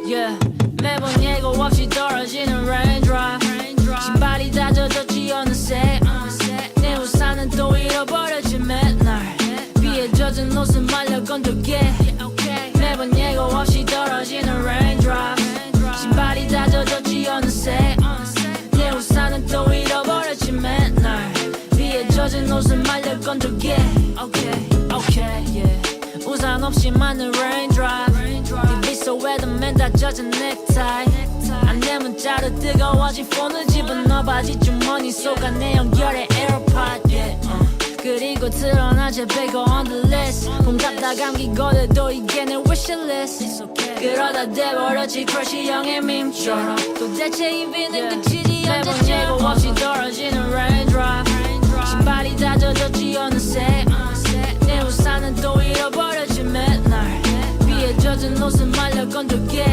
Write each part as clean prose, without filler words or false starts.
yeah. 매번 예고 없이 떨어지는 raindrop 신발이 다 젖었지 어느새 내 우산은 또 잃어버렸지 맨날 비에 젖은 옷은 말려 건조게 매번 예고 없이 떨어지는 raindrop 신발이 다 젖었지 어느새 내 우산은 또 잃어버렸지 맨날 비에 젖은 옷은 말려 건조게 yeah. 우산 없이 맞는 raindrop TV 속에도 맨 다 젖은 넥타이 안내 문자로 뜨거워진 폰을 집어넣어 바지 주머니 속아 내 연결의 AirPod yeah. 그리고 드러나 제 배가 on the list 봄 잡다 감기거려도 이게 내 wishlist 그러다 돼버렸지 crush 형의 밈처럼 도대체 이 비는 그치지 언제쯤 매번 예고 없이 떨어지는 raindrop 신발이 다 젖었지 어느새 내 우산은 또 잃어버렸지 맨날 비에 젖은 옷은 말려 건조게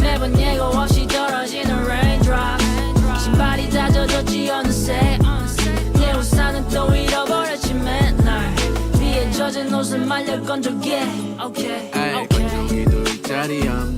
매번 예고 없이 떨어지는 raindrop 신발이 다 젖었지 어느새 내 우산은 또 잃어버렸지 맨날 비에 젖은 옷은 말려 건조게 건조기도 이 자리야